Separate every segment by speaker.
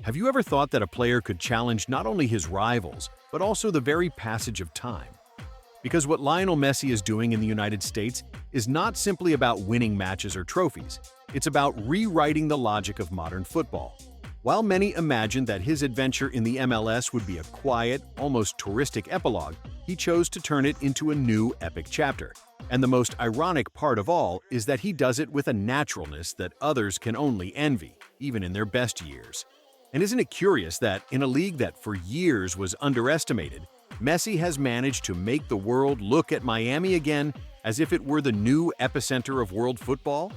Speaker 1: Have you ever thought that a player could challenge not only his rivals, but also the very passage of time? Because what Lionel Messi is doing in the United States is not simply about winning matches or trophies, it's about rewriting the logic of modern football. While many imagined that his adventure in the MLS would be a quiet, almost touristic epilogue, he chose to turn it into a new epic chapter. And the most ironic part of all is that he does it with a naturalness that others can only envy, even in their best years. And isn't it curious that, in a league that for years was underestimated, Messi has managed to make the world look at Miami again as if it were the new epicenter of world football?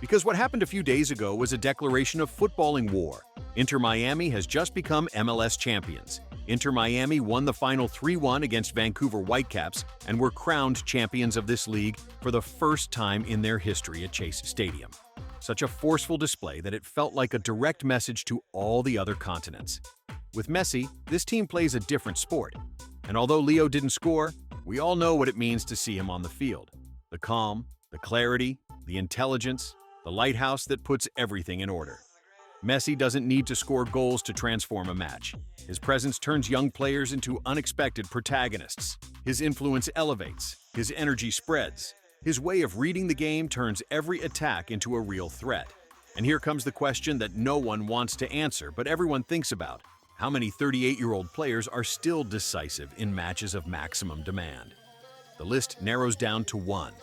Speaker 1: Because what happened a few days ago was a declaration of footballing war. Inter Miami has just become MLS champions. Inter Miami won the final 3-1 against Vancouver Whitecaps and were crowned champions of this league for the first time in their history at Chase Stadium. Such a forceful display that it felt like a direct message to all the other continents. With Messi, this team plays a different sport. And although Leo didn't score, we all know what it means to see him on the field. The calm, the clarity, the intelligence, the lighthouse that puts everything in order. Messi doesn't need to score goals to transform a match. His presence turns young players into unexpected protagonists. His influence elevates. His energy spreads. His way of reading the game turns every attack into a real threat. And here comes the question that no one wants to answer, but everyone thinks about. How many 38-year-old players are still decisive in matches of maximum demand? The list narrows down to one.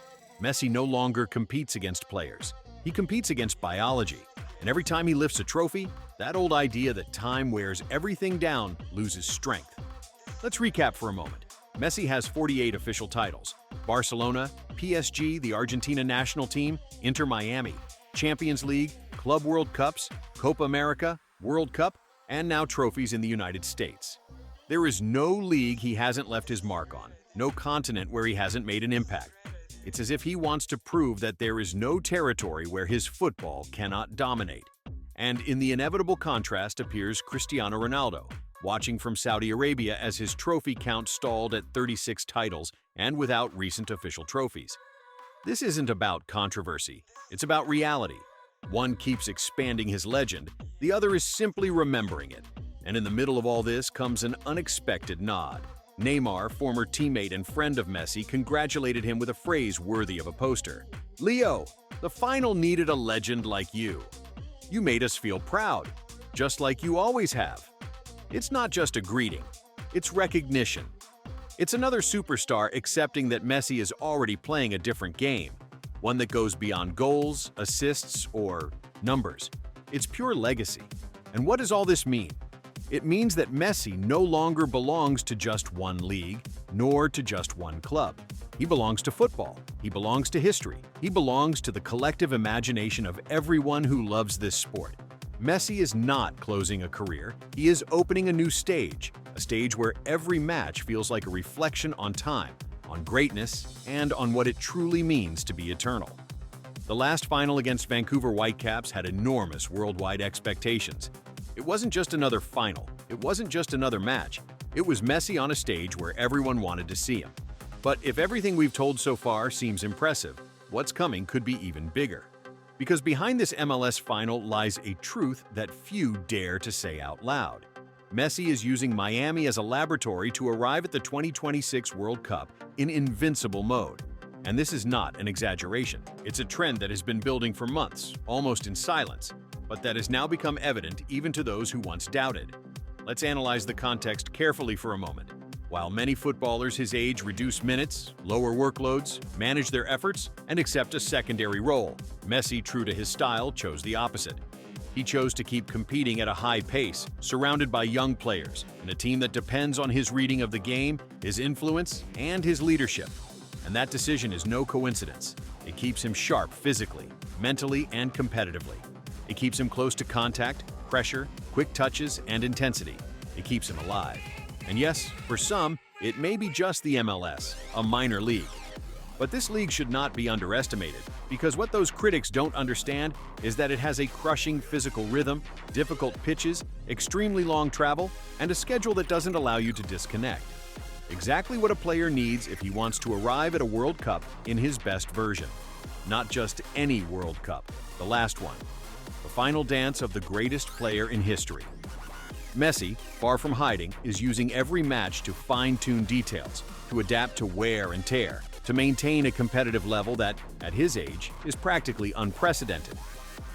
Speaker 1: Messi no longer competes against players. He competes against biology. And every time he lifts a trophy, that old idea that time wears everything down loses strength. Let's recap for a moment. Messi has 48 official titles. Barcelona, PSG, the Argentina national team, Inter Miami, Champions League, Club World Cups, Copa America, World Cup, and now trophies in the United States. There is no league he hasn't left his mark on, no continent where he hasn't made an impact. It's as if he wants to prove that there is no territory where his football cannot dominate. And in the inevitable contrast appears Cristiano Ronaldo, watching from Saudi Arabia as his trophy count stalled at 36 titles and without recent official trophies. This isn't about controversy, it's about reality. One keeps expanding his legend, the other is simply remembering it. And in the middle of all this comes an unexpected nod. Neymar, former teammate and friend of Messi, congratulated him with a phrase worthy of a poster. "Leo, the final needed a legend like you. You made us feel proud, just like you always have." It's not just a greeting, it's recognition. It's another superstar accepting that Messi is already playing a different game, one that goes beyond goals, assists, or numbers. It's pure legacy. And what does all this mean? It means that Messi no longer belongs to just one league, nor to just one club. He belongs to football. He belongs to history. He belongs to the collective imagination of everyone who loves this sport. Messi is not closing a career. He is opening a new stage, a stage where every match feels like a reflection on time, on greatness, and on what it truly means to be eternal. The last final against Vancouver Whitecaps had enormous worldwide expectations. It wasn't just another final, it wasn't just another match, it was Messi on a stage where everyone wanted to see him. But if everything we've told so far seems impressive, what's coming could be even bigger. Because behind this MLS final lies a truth that few dare to say out loud. Messi is using Miami as a laboratory to arrive at the 2026 World Cup in invincible mode. And this is not an exaggeration. It's a trend that has been building for months, almost in silence, but that has now become evident even to those who once doubted. Let's analyze the context carefully for a moment. While many footballers his age reduce minutes, lower workloads, manage their efforts, and accept a secondary role, Messi, true to his style, chose the opposite. He chose to keep competing at a high pace, surrounded by young players, and a team that depends on his reading of the game, his influence, and his leadership. And that decision is no coincidence. It keeps him sharp physically, mentally, and competitively. It keeps him close to contact, pressure, quick touches, and intensity. It keeps him alive. And yes, for some, it may be just the MLS, a minor league. But this league should not be underestimated, because what those critics don't understand is that it has a crushing physical rhythm, difficult pitches, extremely long travel, and a schedule that doesn't allow you to disconnect. Exactly what a player needs if he wants to arrive at a World Cup in his best version. Not just any World Cup, the last one. The final dance of the greatest player in history. Messi, far from hiding, is using every match to fine-tune details, to adapt to wear and tear, to maintain a competitive level that, at his age, is practically unprecedented.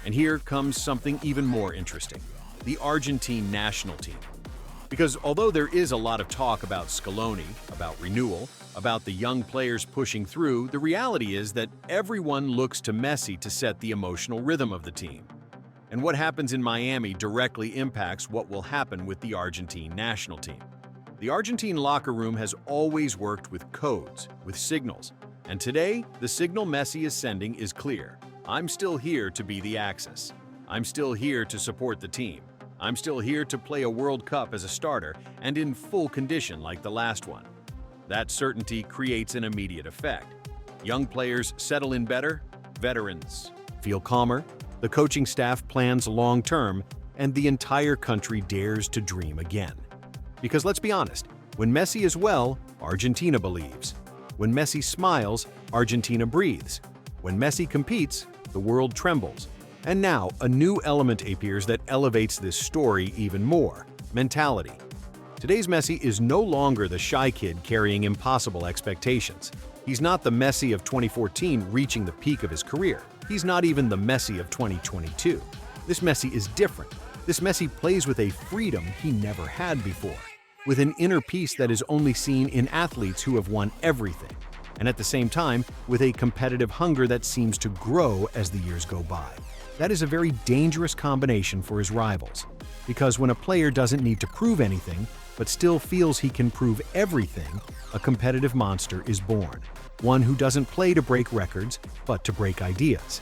Speaker 1: And here comes something even more interesting: the Argentine national team. Because although there is a lot of talk about Scaloni, about renewal, about the young players pushing through, the reality is that everyone looks to Messi to set the emotional rhythm of the team. And what happens in Miami directly impacts what will happen with the Argentine national team. The Argentine locker room has always worked with codes, with signals. And today, the signal Messi is sending is clear. I'm still here to be the axis. I'm still here to support the team. I'm still here to play a World Cup as a starter and in full condition like the last one. That certainty creates an immediate effect. Young players settle in better, veterans feel calmer, the coaching staff plans long-term, and the entire country dares to dream again. Because let's be honest, when Messi is well, Argentina believes. When Messi smiles, Argentina breathes. When Messi competes, the world trembles. And now, a new element appears that elevates this story even more: mentality. Today's Messi is no longer the shy kid carrying impossible expectations. He's not the Messi of 2014 reaching the peak of his career. He's not even the Messi of 2022. This Messi is different. This Messi plays with a freedom he never had before, with an inner peace that is only seen in athletes who have won everything, and at the same time, with a competitive hunger that seems to grow as the years go by. That is a very dangerous combination for his rivals, because when a player doesn't need to prove anything, but still feels he can prove everything, a competitive monster is born. One who doesn't play to break records, but to break ideas.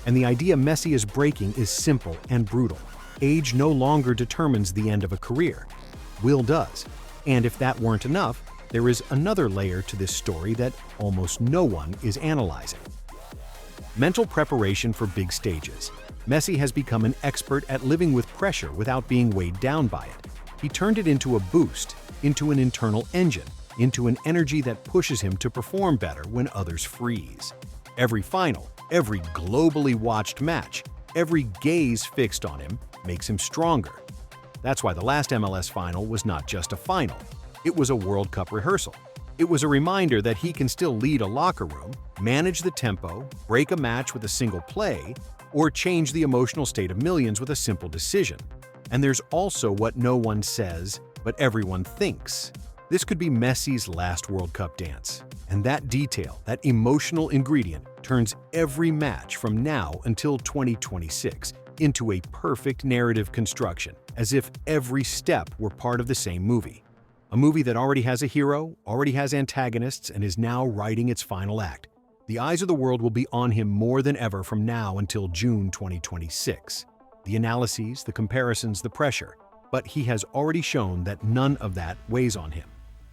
Speaker 1: And the idea Messi is breaking is simple and brutal. Age no longer determines the end of a career. Will does. And if that weren't enough, there is another layer to this story that almost no one is analyzing. Mental preparation for big stages. Messi has become an expert at living with pressure without being weighed down by it. He turned it into a boost, into an internal engine, into an energy that pushes him to perform better when others freeze. Every final, every globally watched match, every gaze fixed on him makes him stronger. That's why the last MLS final was not just a final. It was a World Cup rehearsal. It was a reminder that he can still lead a locker room, manage the tempo, break a match with a single play, or change the emotional state of millions with a simple decision. And there's also what no one says, but everyone thinks. This could be Messi's last World Cup dance. And that detail, that emotional ingredient, turns every match from now until 2026 into a perfect narrative construction, as if every step were part of the same movie. A movie that already has a hero, already has antagonists, and is now writing its final act. The eyes of the world will be on him more than ever from now until June 2026. The analyses, the comparisons, the pressure. But he has already shown that none of that weighs on him.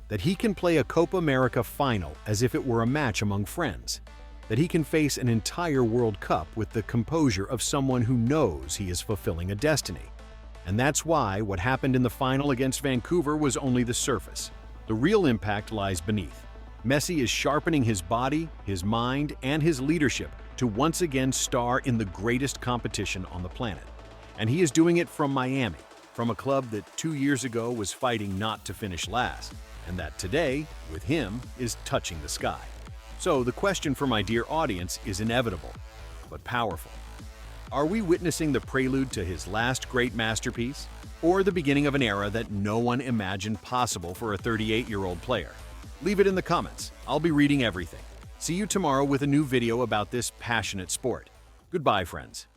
Speaker 1: That he can play a Copa America final as if it were a match among friends. That he can face an entire World Cup with the composure of someone who knows he is fulfilling a destiny. And that's why what happened in the final against Vancouver was only the surface. The real impact lies beneath. Messi is sharpening his body, his mind, and his leadership to once again star in the greatest competition on the planet. And he is doing it from Miami, from a club that 2 years ago was fighting not to finish last, and that today, with him, is touching the sky. So the question for my dear audience is inevitable, but powerful. Are we witnessing the prelude to his last great masterpiece, or the beginning of an era that no one imagined possible for a 38-year-old player? Leave it in the comments. I'll be reading everything. See you tomorrow with a new video about this passionate sport. Goodbye, friends.